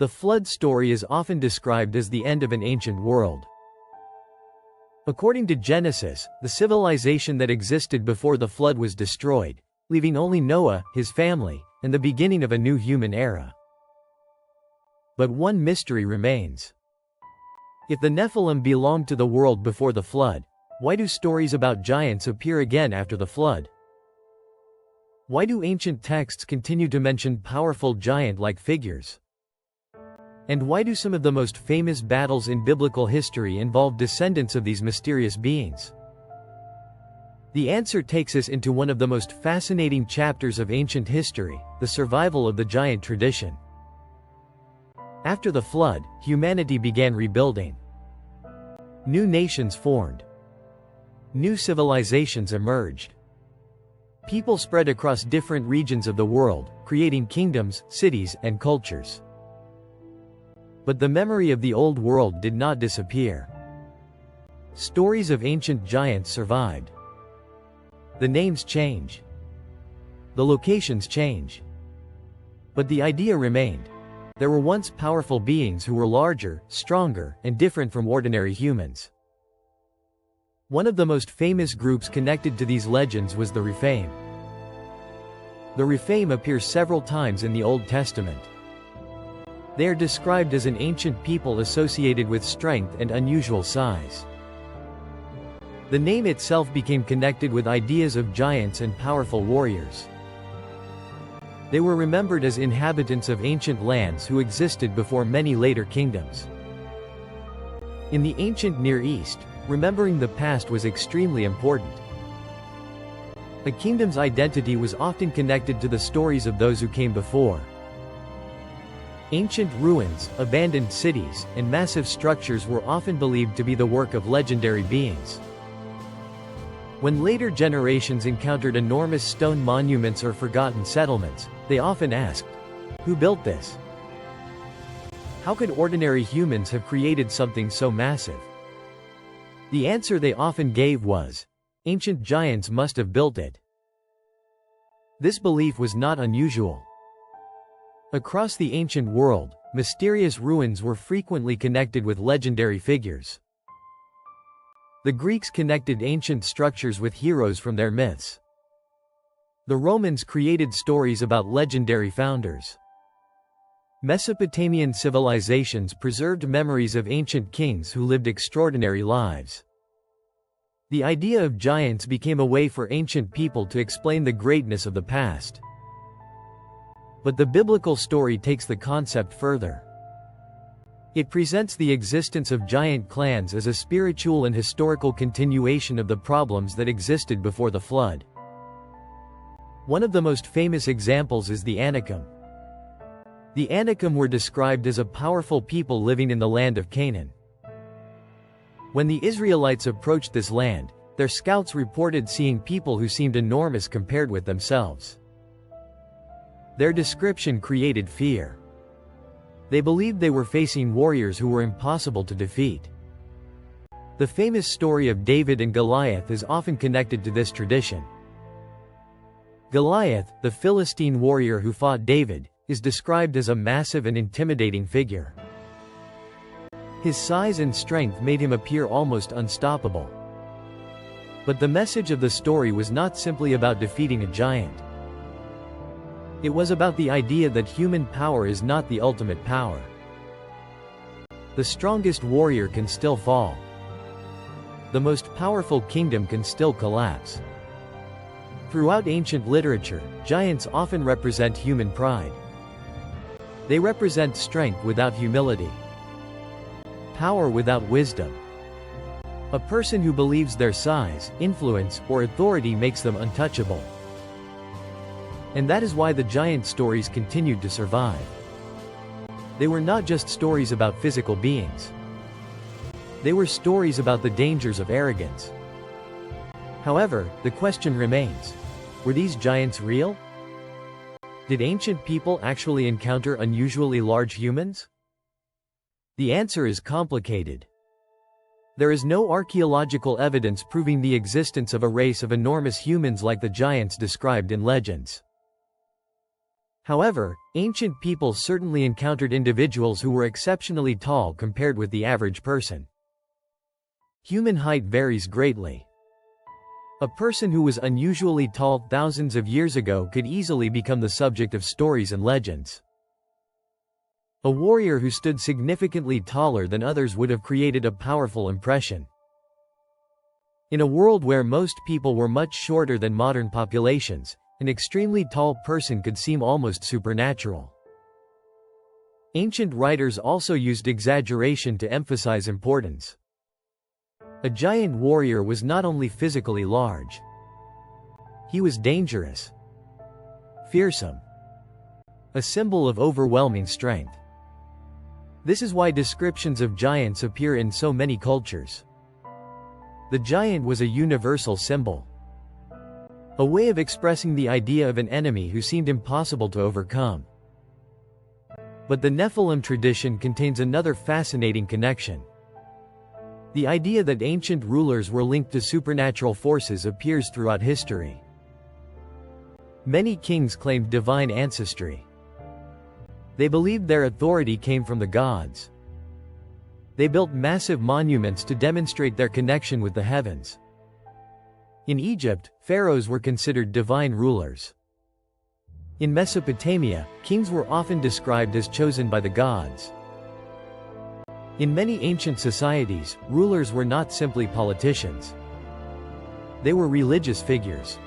The flood story is often described as the end of an ancient world. According to Genesis, the civilization that existed before the flood was destroyed, leaving only Noah, his family, and the beginning of a new human era. But one mystery remains. If the Nephilim belonged to the world before the flood, why do stories about giants appear again after the flood? Why do ancient texts continue to mention powerful giant-like figures? And why do some of the most famous battles in biblical history involve descendants of these mysterious beings? The answer takes us into one of the most fascinating chapters of ancient history, the survival of the giant tradition. After the flood, humanity began rebuilding. New nations formed. New civilizations emerged. People spread across different regions of the world, creating kingdoms, cities, and cultures. But the memory of the old world did not disappear. Stories of ancient giants survived. The names change. The locations change. But the idea remained. There were once powerful beings who were larger, stronger, and different from ordinary humans. One of the most famous groups connected to these legends was the Rephaim. The Rephaim appear several times in the Old Testament. They are described as an ancient people associated with strength and unusual size. The name itself became connected with ideas of giants and powerful warriors. They were remembered as inhabitants of ancient lands who existed before many later kingdoms. In the ancient Near East, remembering the past was extremely important. A kingdom's identity was often connected to the stories of those who came before. Ancient ruins, abandoned cities, and massive structures were often believed to be the work of legendary beings. When later generations encountered enormous stone monuments or forgotten settlements, they often asked, "Who built this? How could ordinary humans have created something so massive?" The answer they often gave was, "Ancient giants must have built it." This belief was not unusual. Across the ancient world, mysterious ruins were frequently connected with legendary figures. The Greeks connected ancient structures with heroes from their myths. The Romans created stories about legendary founders. Mesopotamian civilizations preserved memories of ancient kings who lived extraordinary lives. The idea of giants became a way for ancient people to explain the greatness of the past. But the biblical story takes the concept further. It presents the existence of giant clans as a spiritual and historical continuation of the problems that existed before the flood. One of the most famous examples is the Anakim. The Anakim were described as a powerful people living in the land of Canaan. When the Israelites approached this land, their scouts reported seeing people who seemed enormous compared with themselves. Their description created fear. They believed they were facing warriors who were impossible to defeat. The famous story of David and Goliath is often connected to this tradition. Goliath, the Philistine warrior who fought David, is described as a massive and intimidating figure. His size and strength made him appear almost unstoppable. But the message of the story was not simply about defeating a giant. It was about the idea that human power is not the ultimate power. The strongest warrior can still fall. The most powerful kingdom can still collapse. Throughout ancient literature, giants often represent human pride. They represent strength without humility, power without wisdom. A person who believes their size, influence, or authority makes them untouchable. And that is why the giant stories continued to survive. They were not just stories about physical beings. They were stories about the dangers of arrogance. However, the question remains, were these giants real? Did ancient people actually encounter unusually large humans? The answer is complicated. There is no archaeological evidence proving the existence of a race of enormous humans like the giants described in legends. However, ancient people certainly encountered individuals who were exceptionally tall compared with the average person. Human height varies greatly. A person who was unusually tall thousands of years ago could easily become the subject of stories and legends. A warrior who stood significantly taller than others would have created a powerful impression. In a world where most people were much shorter than modern populations, an extremely tall person could seem almost supernatural. Ancient writers also used exaggeration to emphasize importance. A giant warrior was not only physically large. He was dangerous, fearsome, a symbol of overwhelming strength. This is why descriptions of giants appear in so many cultures. The giant was a universal symbol, a way of expressing the idea of an enemy who seemed impossible to overcome. But the Nephilim tradition contains another fascinating connection. The idea that ancient rulers were linked to supernatural forces appears throughout history. Many kings claimed divine ancestry. They believed their authority came from the gods. They built massive monuments to demonstrate their connection with the heavens. In Egypt, pharaohs were considered divine rulers. In Mesopotamia, kings were often described as chosen by the gods. In many ancient societies, rulers were not simply politicians. They were religious figures.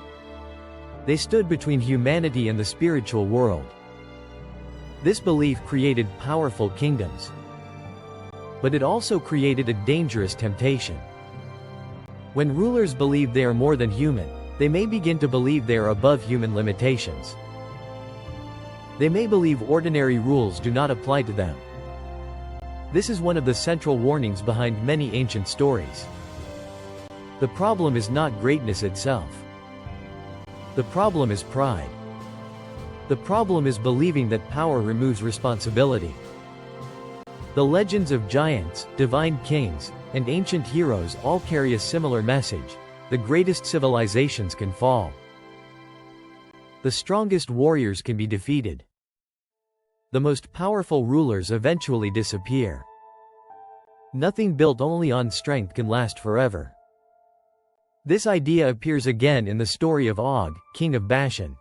They stood between humanity and the spiritual world. This belief created powerful kingdoms. But it also created a dangerous temptation. When rulers believe they are more than human, they may begin to believe they are above human limitations. They may believe ordinary rules do not apply to them. This is one of the central warnings behind many ancient stories. The problem is not greatness itself. The problem is pride. The problem is believing that power removes responsibility. The legends of giants, divine kings, and ancient heroes all carry a similar message: the greatest civilizations can fall. The strongest warriors can be defeated. The most powerful rulers eventually disappear. Nothing built only on strength can last forever. This idea appears again in the story of Og, king of Bashan.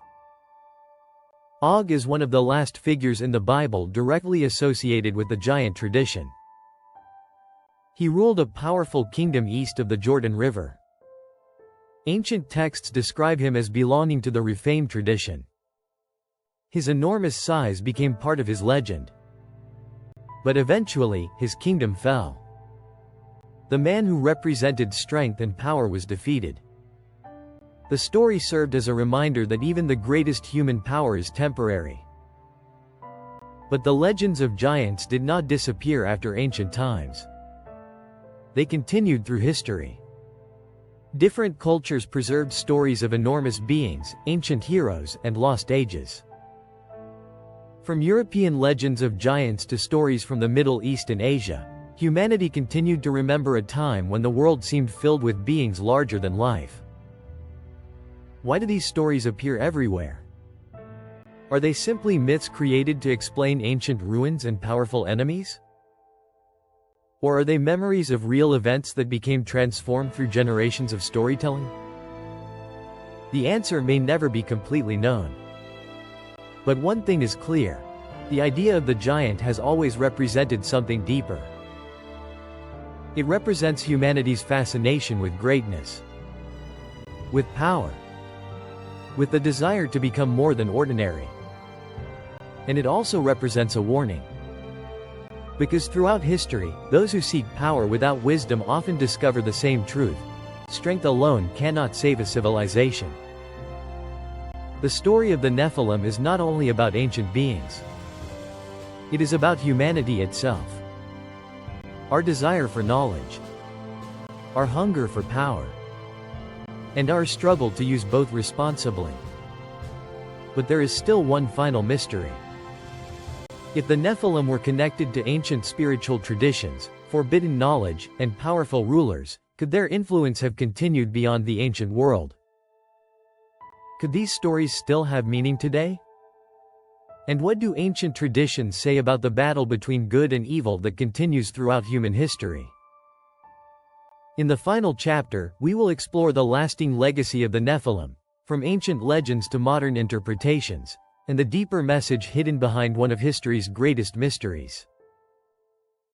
Og is one of the last figures in the Bible directly associated with the giant tradition. He ruled a powerful kingdom east of the Jordan River. Ancient texts describe him as belonging to the Rephaim tradition. His enormous size became part of his legend. But eventually, his kingdom fell. The man who represented strength and power was defeated. The story served as a reminder that even the greatest human power is temporary. But the legends of giants did not disappear after ancient times. They continued through history. Different cultures preserved stories of enormous beings, ancient heroes, and lost ages. From European legends of giants to stories from the Middle East and Asia, humanity continued to remember a time when the world seemed filled with beings larger than life. Why do these stories appear everywhere? Are they simply myths created to explain ancient ruins and powerful enemies? Or are they memories of real events that became transformed through generations of storytelling? The answer may never be completely known. But one thing is clear: the idea of the giant has always represented something deeper. It represents humanity's fascination with greatness, with power, with the desire to become more than ordinary. And it also represents a warning. Because throughout history, those who seek power without wisdom often discover the same truth: strength alone cannot save a civilization. The story of the Nephilim is not only about ancient beings. It is about humanity itself. Our desire for knowledge, our hunger for power, and our struggle to use both responsibly. But there is still one final mystery. If the Nephilim were connected to ancient spiritual traditions, forbidden knowledge, and powerful rulers, could their influence have continued beyond the ancient world? Could these stories still have meaning today? And what do ancient traditions say about the battle between good and evil that continues throughout human history? In the final chapter, we will explore the lasting legacy of the Nephilim, from ancient legends to modern interpretations, and the deeper message hidden behind one of history's greatest mysteries.